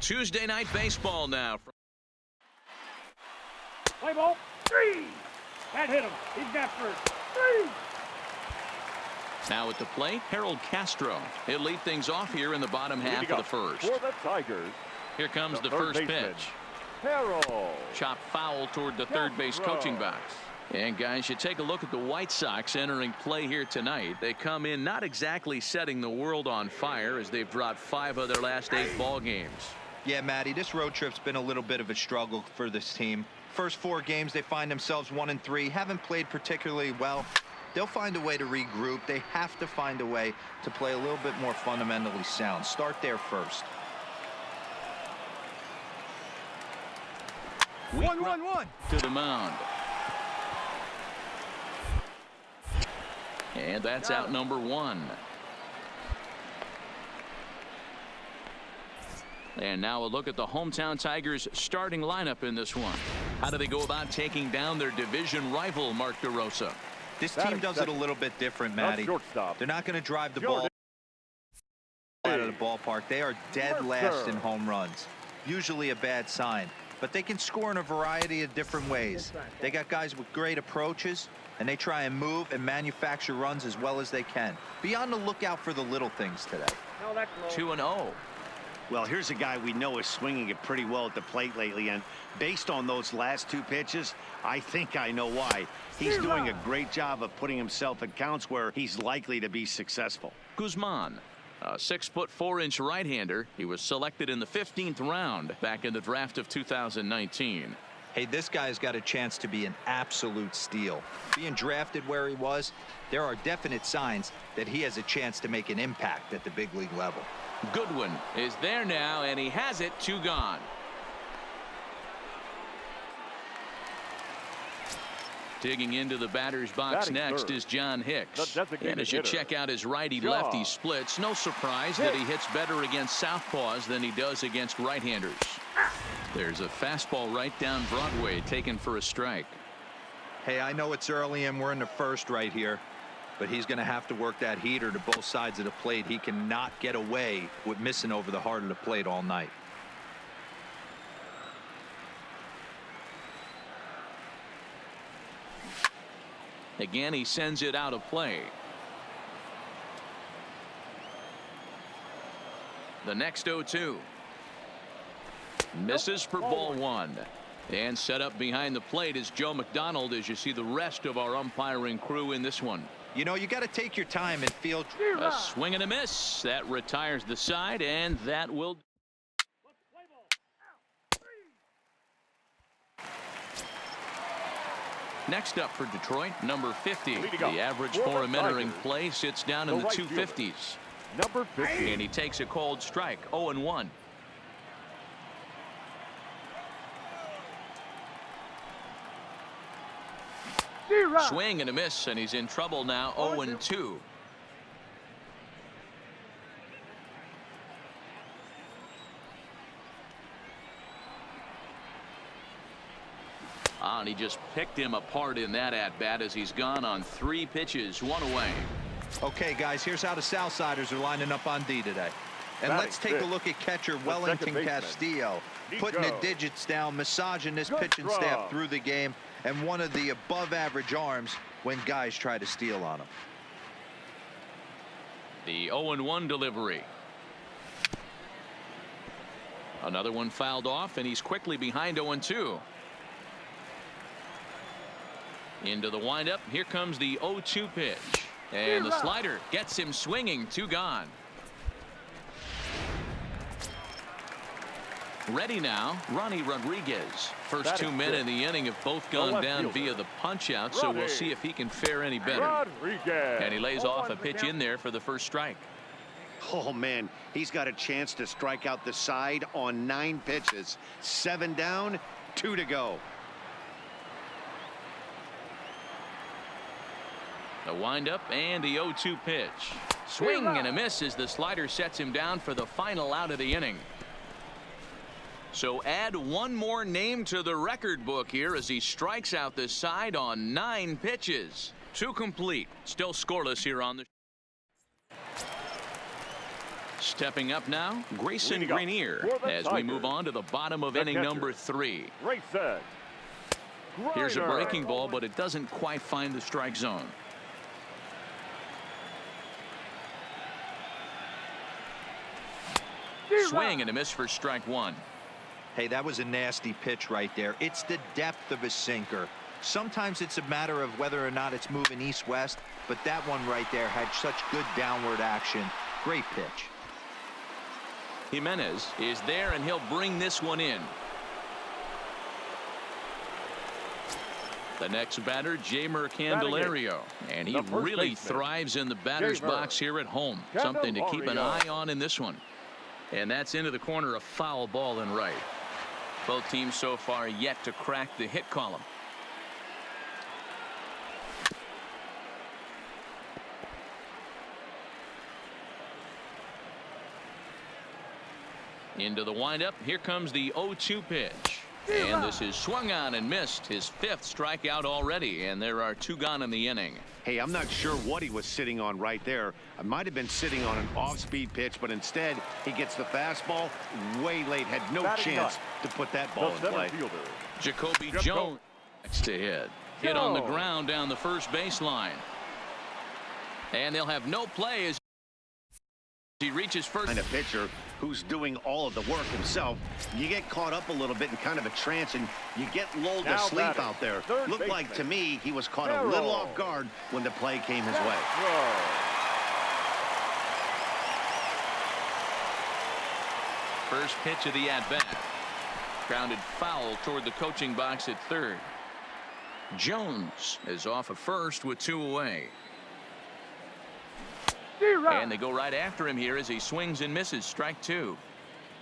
Tuesday night baseball now. Play ball. 3. That hit him. He's got first. 3. Now at the plate, Harold Castro. He'll lead things off here in the bottom half of the first. For the Tigers, here comes the third first baseman, pitch. Harold. Chop foul toward the third base coaching box. And guys, you take a look at the White Sox entering play here tonight. They come in not exactly setting the world on fire as they've dropped 5 of their last 8 ball games. Yeah, Matty, this road trip's been a little bit of a struggle for this team. First 4 games, they find themselves 1-3, haven't played particularly well. They'll find a way to regroup. They have to find a way to play a little bit more fundamentally sound. Start there first. 1-1-1 to the mound. And that's out number 1. And now a look at the hometown Tigers starting lineup in this one. How do they go about taking down their division rival, Mark DeRosa? This team does it a little bit different, Matty. They're not going to drive the ball out of the ballpark. They are dead last in home runs. Usually a bad sign. But they can score in a variety of different ways. They got guys with great approaches, and they try and move and manufacture runs as well as they can. Be on the lookout for the little things today. 2-0. Well, here's a guy we know is swinging it pretty well at the plate lately, and based on those last 2 pitches, I think I know why. He's doing a great job of putting himself at counts where he's likely to be successful. Guzman, a 6'4" right-hander. He was selected in the 15th round back in the draft of 2019. Hey, this guy's got a chance to be an absolute steal. Being drafted where he was, there are definite signs that he has a chance to make an impact at the big league level. Goodwin is there now, and he has it. 2 gone. Digging into the batter's box next is John Hicks. And as you check out his righty-lefty splits, no surprise that he hits better against southpaws than he does against right-handers. There's a fastball right down Broadway taken for a strike. Hey, I know it's early and we're in the first right here, but he's going to have to work that heater to both sides of the plate. He cannot get away with missing over the heart of the plate all night. Again, he sends it out of play. The next 0-2. Misses for ball 1. And set up behind the plate is Joe McDonald as you see the rest of our umpiring crew in this one. You know, you got to take your time and field. A swing and a miss. That retires the side, and that will. Next up for Detroit, number 50. The average for him entering play sits down in the 250s. Number 50. And he takes a cold strike. 0-1. Swing and a miss, and he's in trouble now. 0-2. And he just picked him apart in that at-bat as he's gone on 3 pitches, 1 away. Okay, guys, here's how the Southsiders are lining up on D today. And let's take a look at catcher Wellington Castillo, putting the digits down, massaging this pitching staff through the game, and one of the above-average arms when guys try to steal on him. The 0-1 delivery. Another one fouled off, and he's quickly behind 0-2. Into the windup. Here comes the 0-2 pitch. And the slider gets him swinging. 2 gone. Ready now, Ronnie Rodriguez. First 2 men in the inning have both gone down via the punch-out, so we'll see if he can fare any better. And he lays off a pitch in there for the first strike. Oh, man, he's got a chance to strike out the side on 9 pitches. 7 down, 2 to go. The windup and the 0-2 pitch. Swing and a miss as the slider sets him down for the final out of the inning. So add one more name to the record book here as he strikes out the side on 9 pitches. 2 complete. Still scoreless here on the. Stepping up now, Grayson Greenier, for the as we move on to the bottom of inning number 3. Here's a breaking ball, but it doesn't quite find the strike zone. Swing and a miss for strike 1. Hey, that was a nasty pitch right there. It's the depth of a sinker. Sometimes it's a matter of whether or not it's moving east-west, but that one right there had such good downward action. Great pitch. Jimenez is there, and he'll bring this one in. The next batter, Jeimer Candelario, and he really thrives in the batter's box here at home. Something to keep an eye on in this one. And that's into the corner, a foul ball in right. Both teams so far yet to crack the hit column. Into the windup. Here comes the 0-2 pitch. And this is swung on and missed. His 5th strikeout already, and there are 2 gone in the inning. Hey, I'm not sure what he was sitting on right there. I might have been sitting on an off-speed pitch, but instead he gets the fastball way late. Had no chance to put that ball in play. Jacoby Jones next to hit. Hit on the ground down the first baseline. And they'll have no play as he reaches first. And a pitcher who's doing all of the work himself. You get caught up a little bit in kind of a trance, and you get lulled to sleep out there. Looked like to me he was caught a little off guard when the play came his way. First pitch of the at-bat. Grounded foul toward the coaching box at third. Jones is off at first with 2 away. And they go right after him here as he swings and misses. Strike 2.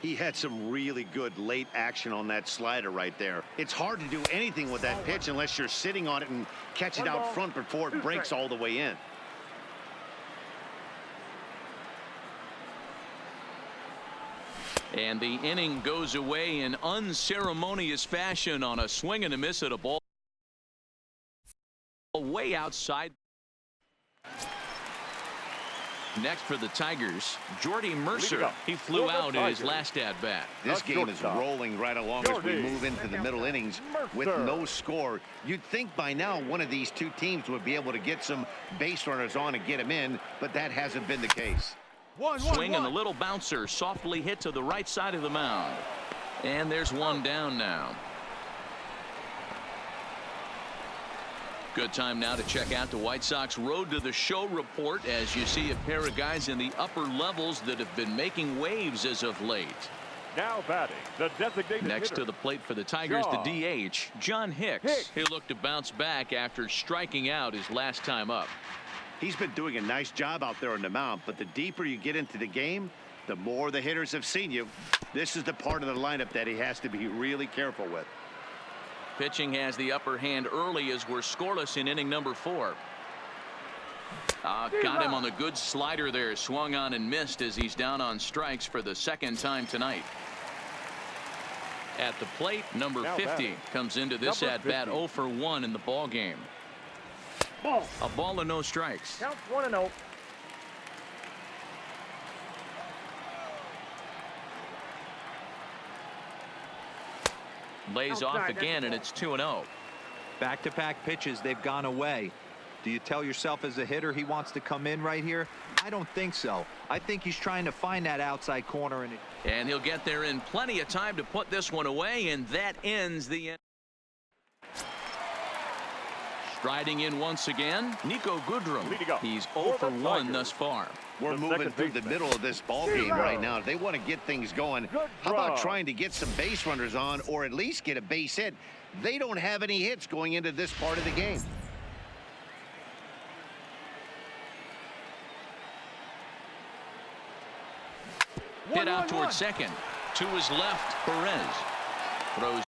He had some really good late action on that slider right there. It's hard to do anything with that pitch unless you're sitting on it and catch it out front before it breaks all the way in. And the inning goes away in unceremonious fashion on a swing and a miss at a ball way outside. Next for the Tigers, Jordy Mercer. He flew out in his last at-bat. This game is rolling right along as we move into the middle innings with no score. You'd think by now one of these 2 teams would be able to get some base runners on and get them in, but that hasn't been the case. Swing and a little bouncer softly hit to the right side of the mound. And there's one down now. Good time now to check out the White Sox Road to the Show report as you see a pair of guys in the upper levels that have been making waves as of late. Now batting, the designated Next hitter. to the plate for the Tigers, the DH, John Hicks. He'll look to bounce back after striking out his last time up. He's been doing a nice job out there on the mound, but the deeper you get into the game, the more the hitters have seen you. This is the part of the lineup that he has to be really careful with. Pitching has the upper hand early as we're scoreless in inning number 4. Got him on the good slider there. Swung on and missed as he's down on strikes for the 2nd time tonight. At the plate, number 50 comes into this at-bat 0 for 1 in the ball game. A ball and no strikes. Counts 1-0. Lays off again, and it's 2-0. Back-to-back pitches, they've gone away. Do you tell yourself as a hitter he wants to come in right here? I don't think so. I think he's trying to find that outside corner. And he'll get there in plenty of time to put this one away, and that ends the inning. Striding in once again, Nico Goodrum. He's 0 for 1 thus far. We're moving through the middle of this ball game right now. If they want to get things going, how about trying to get some base runners on or at least get a base hit? They don't have any hits going into this part of the game. Hit out toward second. To his left, Perez throws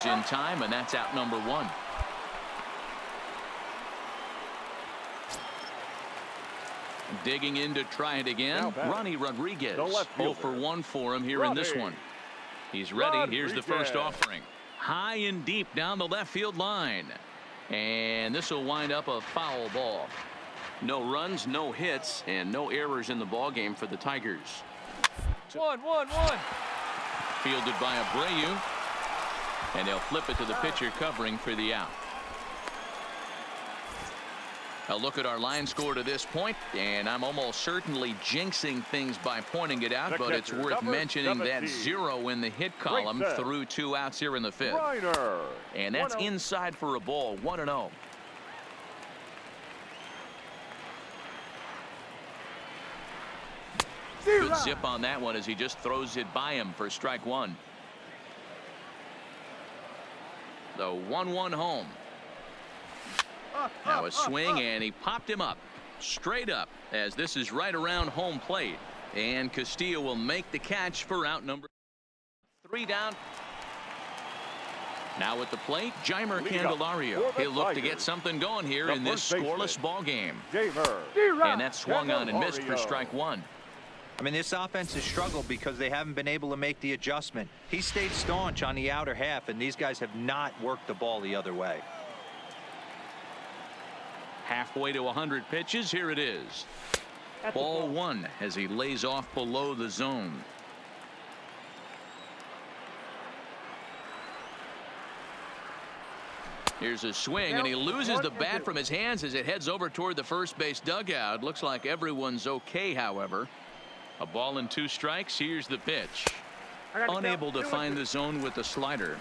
in time, and that's out number one. Digging in to try it again. Ronnie Rodriguez. 0 for 1 for him here in this one. He's ready. Here's the first offering. High and deep down the left field line. And this will wind up a foul ball. No runs, no hits, and no errors in the ball game for the Tigers. 1-1-1. Fielded by Abreu. And they'll flip it to the pitcher covering for the out. A look at our line score to this point, and I'm almost certainly jinxing things by pointing it out, but it's worth mentioning that 0 in the hit column through 2 outs here in the 5th. And that's inside for a ball, 1-0. Good zip on that one as he just throws it by him for strike 1. The 1-1 home. Now a swing, and he popped him up straight up as this is right around home plate, and Castillo will make the catch for out number 3 down. Now at the plate, Jeimer Candelario. He'll look to get something going here in this scoreless ball game, and that swung on and missed for strike 1. I mean, this offense has struggled because they haven't been able to make the adjustment. He stayed staunch on the outer half, and these guys have not worked the ball the other way. Halfway to 100 pitches. Here it is. Ball 1 as he lays off below the zone. Here's a swing, and he loses the bat from his hands as it heads over toward the first base dugout. Looks like everyone's okay, however. A ball and 2 strikes. Here's the pitch. Unable to find the zone with the slider.